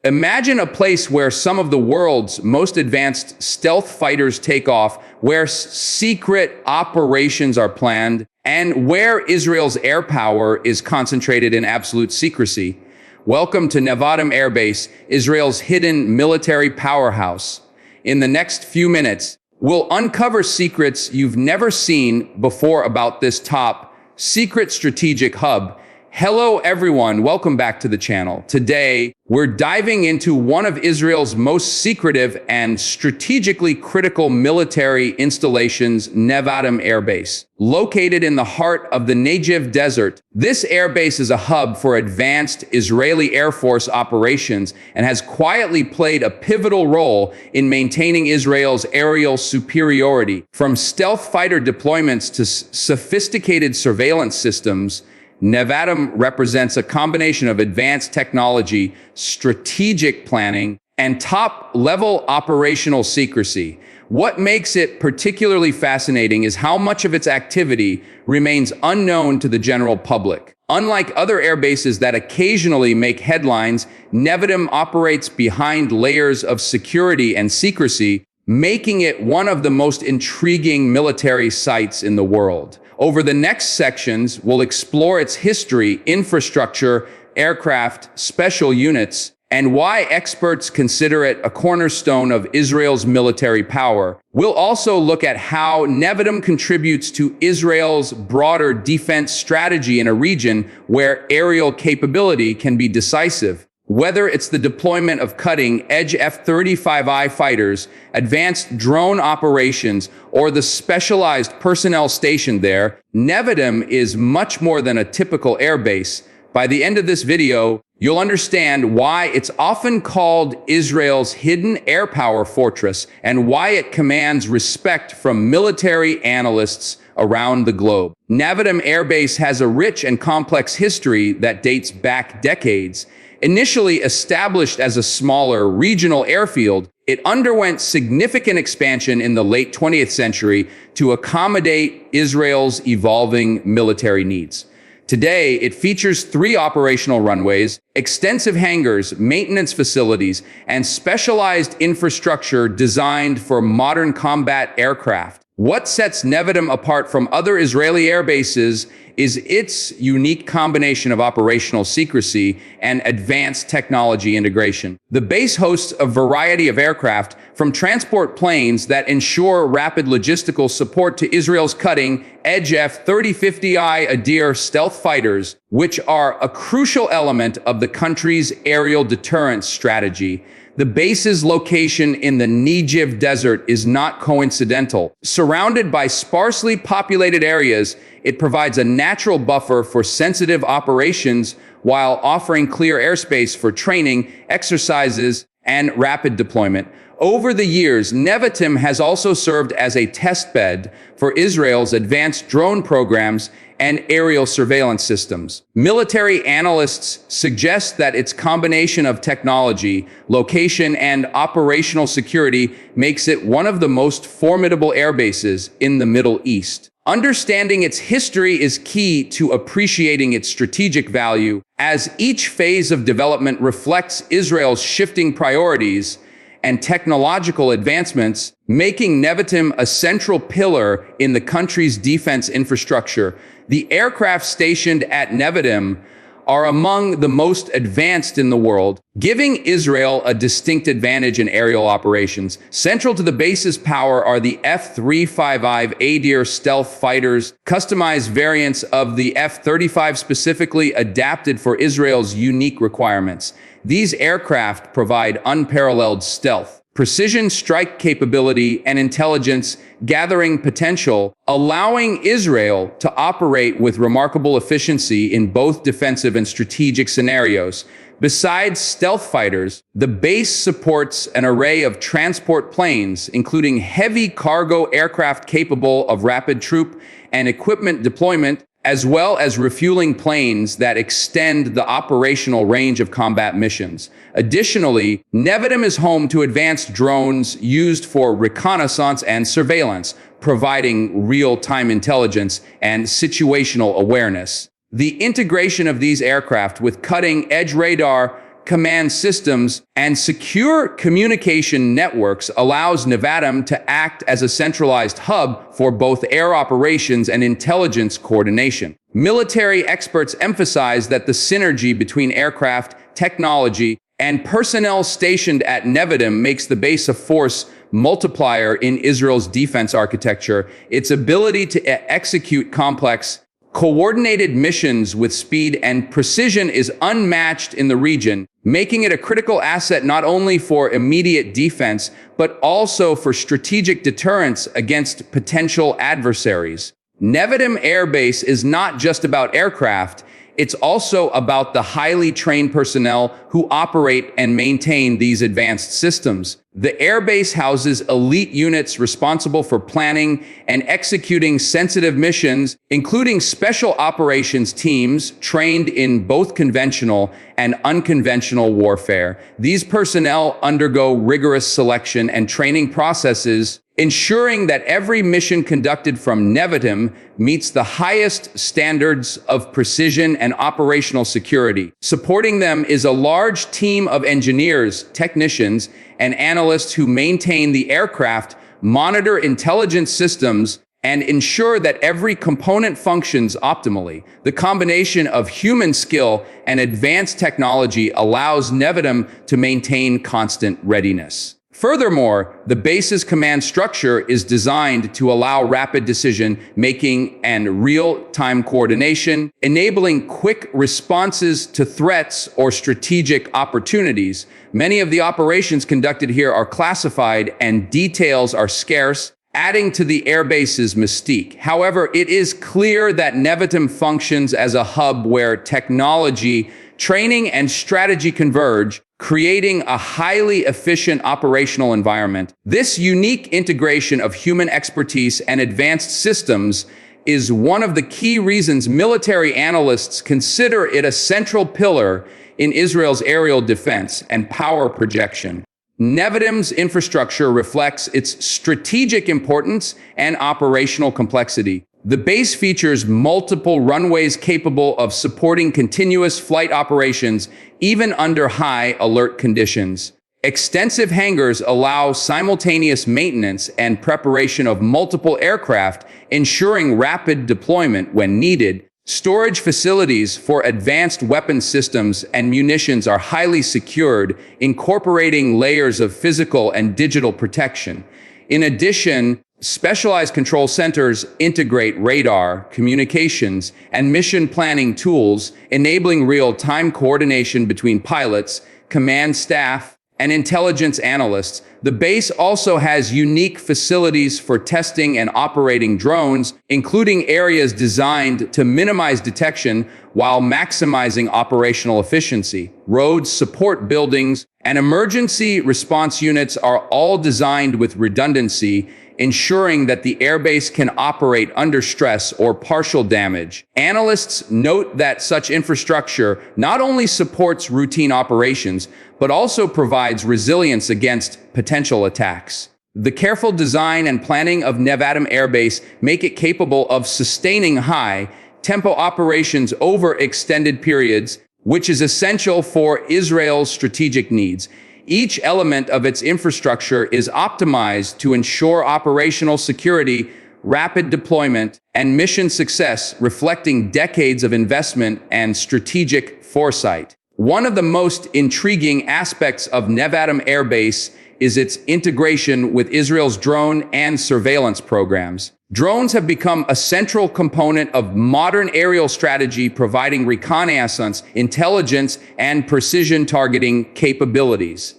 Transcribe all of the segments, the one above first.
Imagine a place where some of the world's most advanced stealth fighters take off, where secret operations are planned, and where Israel's air power is concentrated in absolute secrecy. Welcome to Nevatim Airbase, Israel's hidden military powerhouse. In the next few minutes, we'll uncover secrets you've never seen before about this top secret strategic hub. Hello everyone, welcome back to the channel. Today, we're diving into one of Israel's most secretive and strategically critical military installations, Nevatim Airbase. Located in the heart of the Negev Desert, this airbase is a hub for advanced Israeli Air Force operations and has quietly played a pivotal role in maintaining Israel's aerial superiority. From stealth fighter deployments to sophisticated surveillance systems, Nevatim represents a combination of advanced technology, strategic planning, and top-level operational secrecy. What makes it particularly fascinating is how much of its activity remains unknown to the general public. Unlike other air bases that occasionally make headlines, Nevatim operates behind layers of security and secrecy, making it one of the most intriguing military sites in the world. Over the next sections, we'll explore its history, infrastructure, aircraft, special units, and why experts consider it a cornerstone of Israel's military power. We'll also look at how Nevatim contributes to Israel's broader defense strategy in a region where aerial capability can be decisive. Whether it's the deployment of cutting-edge F-35I fighters, advanced drone operations, or the specialized personnel stationed there, Nevatim is much more than a typical airbase. By the end of this video, you'll understand why it's often called Israel's hidden air power fortress and why it commands respect from military analysts around the globe. Nevatim Airbase has a rich and complex history that dates back decades. Initially established as a smaller regional airfield, it underwent significant expansion in the late 20th century to accommodate Israel's evolving military needs. Today, it features 3 operational runways, extensive hangars, maintenance facilities, and specialized infrastructure designed for modern combat aircraft. What sets Nevatim apart from other Israeli air bases is its unique combination of operational secrecy and advanced technology integration. The base hosts a variety of aircraft, from transport planes that ensure rapid logistical support to Israel's cutting-edge F-35I Adir stealth fighters, which are a crucial element of the country's aerial deterrence strategy. The base's location in the Negev Desert is not coincidental. Surrounded by sparsely populated areas, it provides a natural buffer for sensitive operations while offering clear airspace for training, exercises, and rapid deployment. Over the years, Nevatim has also served as a testbed for Israel's advanced drone programs and aerial surveillance systems. Military analysts suggest that its combination of technology, location, and operational security makes it one of the most formidable air bases in the Middle East. Understanding its history is key to appreciating its strategic value, as each phase of development reflects Israel's shifting priorities and technological advancements, making Nevatim a central pillar in the country's defense infrastructure. The aircraft stationed at Nevatim are among the most advanced in the world, giving Israel a distinct advantage in aerial operations. Central to the base's power are the F-35I Adir stealth fighters, customized variants of the F-35 specifically adapted for Israel's unique requirements. These aircraft provide unparalleled stealth, precision strike capability, and intelligence gathering potential, allowing Israel to operate with remarkable efficiency in both defensive and strategic scenarios. Besides stealth fighters, the base supports an array of transport planes, including heavy cargo aircraft capable of rapid troop and equipment deployment, as well as refueling planes that extend the operational range of combat missions. Additionally, Nevatim is home to advanced drones used for reconnaissance and surveillance, providing real-time intelligence and situational awareness. The integration of these aircraft with cutting-edge radar, command systems, and secure communication networks allows Nevatim to act as a centralized hub for both air operations and intelligence coordination. Military experts emphasize that the synergy between aircraft, technology, and personnel stationed at Nevatim makes the base a force multiplier in Israel's defense architecture. Its ability to execute complex, coordinated missions with speed and precision is unmatched in the region, making it a critical asset not only for immediate defense, but also for strategic deterrence against potential adversaries. Nevatim Airbase is not just about aircraft, it's also about the highly trained personnel who operate and maintain these advanced systems. The airbase houses elite units responsible for planning and executing sensitive missions, including special operations teams trained in both conventional and unconventional warfare. These personnel undergo rigorous selection and training processes, ensuring that every mission conducted from Nevatim meets the highest standards of precision and operational security. Supporting them is a large team of engineers, technicians, and analysts who maintain the aircraft, monitor intelligence systems, and ensure that every component functions optimally. The combination of human skill and advanced technology allows Nevatim to maintain constant readiness. Furthermore, the base's command structure is designed to allow rapid decision-making and real-time coordination, enabling quick responses to threats or strategic opportunities. Many of the operations conducted here are classified and details are scarce, adding to the airbase's mystique. However, it is clear that Nevatim functions as a hub where technology, training, and strategy converge, creating a highly efficient operational environment. This unique integration of human expertise and advanced systems is one of the key reasons military analysts consider it a central pillar in Israel's aerial defense and power projection. Nevatim's infrastructure reflects its strategic importance and operational complexity. The base features multiple runways capable of supporting continuous flight operations even under high alert conditions. Extensive hangars allow simultaneous maintenance and preparation of multiple aircraft, ensuring rapid deployment when needed. Storage facilities for advanced weapon systems and munitions are highly secured, incorporating layers of physical and digital protection. In addition, specialized control centers integrate radar, communications, and mission planning tools, enabling real-time coordination between pilots, command staff, and intelligence analysts. The base also has unique facilities for testing and operating drones, including areas designed to minimize detection while maximizing operational efficiency. Roads, support buildings, and emergency response units are all designed with redundancy, ensuring that the airbase can operate under stress or partial damage. Analysts note that such infrastructure not only supports routine operations, but also provides resilience against potential attacks. The careful design and planning of Nevatim Airbase make it capable of sustaining high-tempo operations over extended periods, which is essential for Israel's strategic needs. Each element of its infrastructure is optimized to ensure operational security, rapid deployment, and mission success, reflecting decades of investment and strategic foresight. One of the most intriguing aspects of Nevatim Airbase is its integration with Israel's drone and surveillance programs. Drones have become a central component of modern aerial strategy, providing reconnaissance, intelligence, and precision targeting capabilities.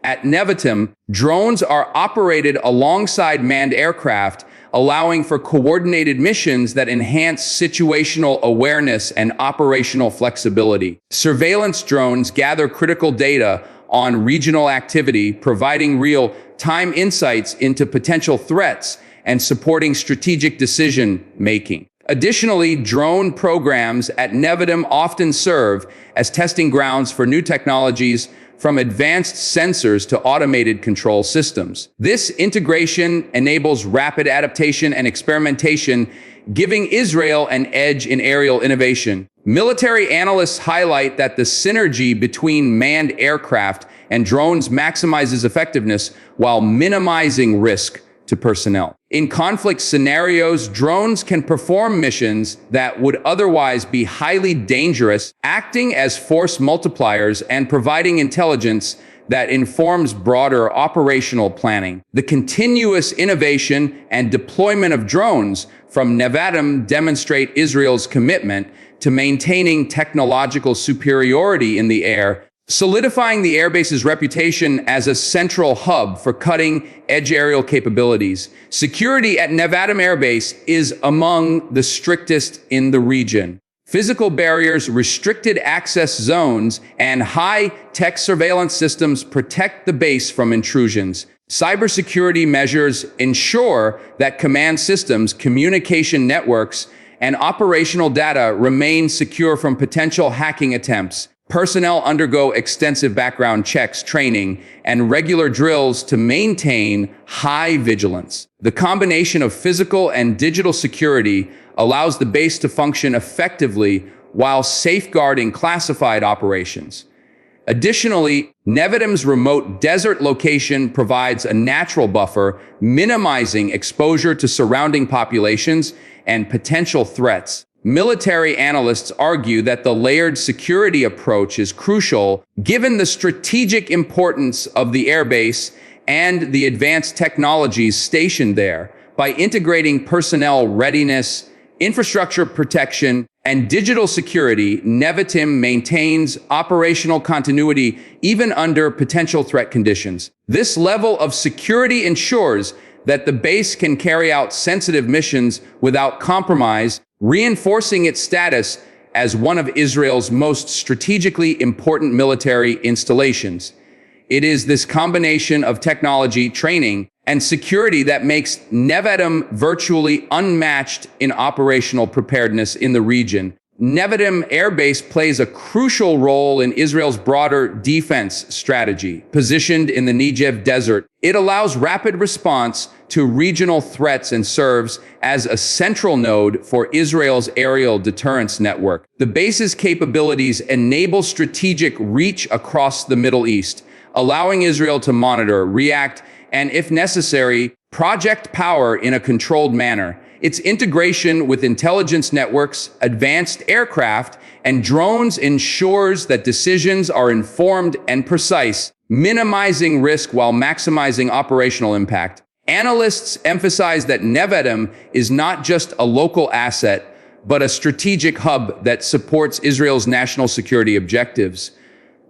At Nevatim, drones are operated alongside manned aircraft, allowing for coordinated missions that enhance situational awareness and operational flexibility. Surveillance drones gather critical data on regional activity, providing real-time insights into potential threats and supporting strategic decision-making. Additionally, drone programs at Nevatim often serve as testing grounds for new technologies, from advanced sensors to automated control systems. This integration enables rapid adaptation and experimentation, giving Israel an edge in aerial innovation. Military analysts highlight that the synergy between manned aircraft and drones maximizes effectiveness while minimizing risk to personnel. In conflict scenarios, drones can perform missions that would otherwise be highly dangerous, acting as force multipliers and providing intelligence that informs broader operational planning. The continuous innovation and deployment of drones from Nevatim demonstrate Israel's commitment to maintaining technological superiority in the air, solidifying the airbase's reputation as a central hub for cutting-edge aerial capabilities. Security at Nevatim Airbase is among the strictest in the region. Physical barriers, restricted access zones, and high-tech surveillance systems protect the base from intrusions. Cybersecurity measures ensure that command systems, communication networks, and operational data remain secure from potential hacking attempts. Personnel undergo extensive background checks, training, and regular drills to maintain high vigilance. The combination of physical and digital security allows the base to function effectively while safeguarding classified operations. Additionally, Nevatim's remote desert location provides a natural buffer, minimizing exposure to surrounding populations and potential threats. Military analysts argue that the layered security approach is crucial given the strategic importance of the airbase and the advanced technologies stationed there. By integrating personnel readiness, infrastructure protection, and digital security, Nevatim maintains operational continuity even under potential threat conditions. This level of security ensures that the base can carry out sensitive missions without compromise, reinforcing its status as one of Israel's most strategically important military installations. It is this combination of technology, training, and security that makes Nevatim virtually unmatched in operational preparedness in the region. Nevatim Airbase plays a crucial role in Israel's broader defense strategy. Positioned in the Negev Desert, it allows rapid response to regional threats and serves as a central node for Israel's aerial deterrence network. The base's capabilities enable strategic reach across the Middle East, allowing Israel to monitor, react, and if necessary, project power in a controlled manner. Its integration with intelligence networks, advanced aircraft, and drones ensures that decisions are informed and precise, minimizing risk while maximizing operational impact. Analysts emphasize that Nevatim is not just a local asset, but a strategic hub that supports Israel's national security objectives.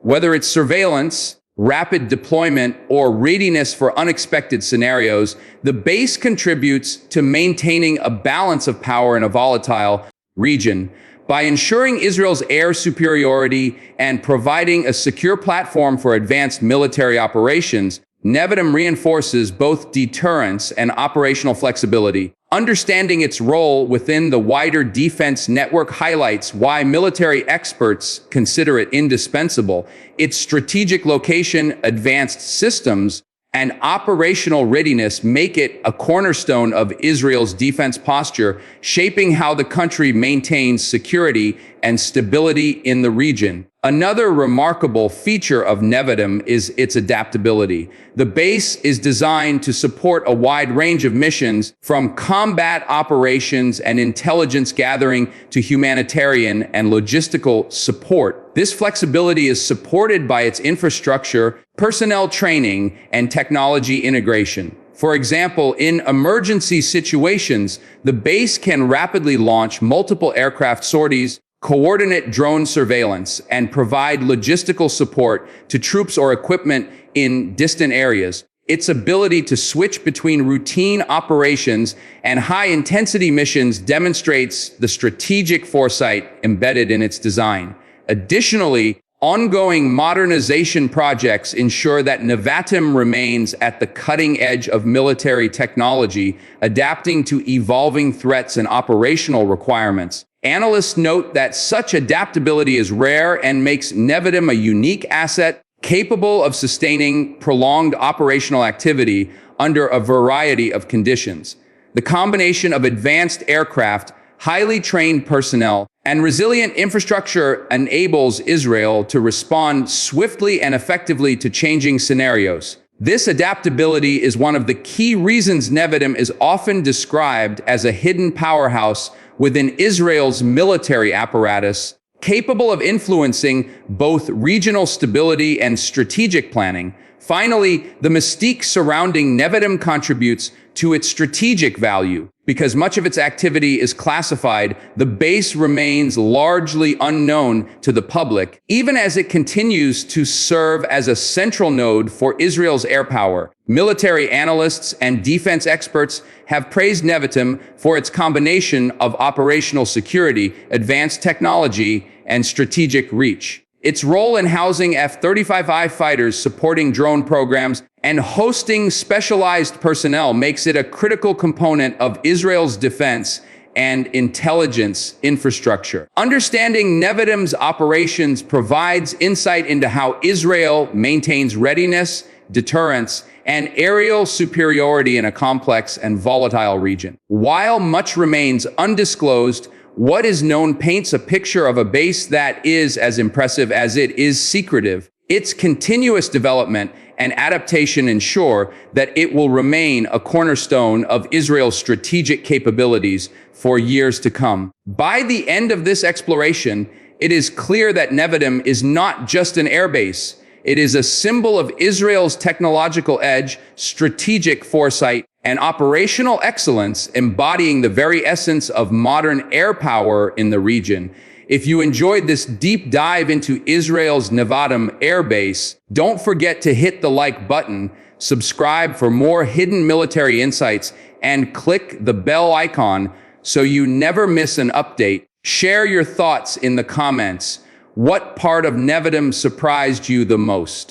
Whether it's surveillance, rapid deployment, or readiness for unexpected scenarios, the base contributes to maintaining a balance of power in a volatile region. By ensuring Israel's air superiority and providing a secure platform for advanced military operations, Nevatim reinforces both deterrence and operational flexibility. Understanding its role within the wider defense network highlights why military experts consider it indispensable. Its strategic location, advanced systems, and operational readiness make it a cornerstone of Israel's defense posture, shaping how the country maintains security and stability in the region. Another remarkable feature of Nevatim is its adaptability. The base is designed to support a wide range of missions, from combat operations and intelligence gathering to humanitarian and logistical support. This flexibility is supported by its infrastructure, personnel training, and technology integration. For example, in emergency situations, the base can rapidly launch multiple aircraft sorties, coordinate drone surveillance, and provide logistical support to troops or equipment in distant areas. Its ability to switch between routine operations and high-intensity missions demonstrates the strategic foresight embedded in its design. Additionally, ongoing modernization projects ensure that Nevatim remains at the cutting edge of military technology, adapting to evolving threats and operational requirements. Analysts note that such adaptability is rare and makes Nevatim a unique asset capable of sustaining prolonged operational activity under a variety of conditions. The combination of advanced aircraft, highly trained personnel, And resilient infrastructure enables Israel to respond swiftly and effectively to changing scenarios. This adaptability is one of the key reasons Nevatim is often described as a hidden powerhouse within Israel's military apparatus, capable of influencing both regional stability and strategic planning. Finally, the mystique surrounding Nevatim contributes to its strategic value. Because much of its activity is classified, the base remains largely unknown to the public, even as it continues to serve as a central node for Israel's air power. Military analysts and defense experts have praised Nevatim for its combination of operational security, advanced technology, and strategic reach. Its role in housing F-35I fighters, supporting drone programs, and hosting specialized personnel makes it a critical component of Israel's defense and intelligence infrastructure. Understanding Nevatim's operations provides insight into how Israel maintains readiness, deterrence, and aerial superiority in a complex and volatile region. While much remains undisclosed, what is known paints a picture of a base that is as impressive as it is secretive. Its continuous development and adaptation ensure that it will remain a cornerstone of Israel's strategic capabilities for years to come. By the end of this exploration, it is clear that Nevatim is not just an airbase. It is a symbol of Israel's technological edge, strategic foresight, and operational excellence, embodying the very essence of modern air power in the region. If you enjoyed this deep dive into Israel's Nevatim Airbase, don't forget to hit the like button, subscribe for more hidden military insights, and click the bell icon so you never miss an update. Share your thoughts in the comments. What part of Nevatim surprised you the most?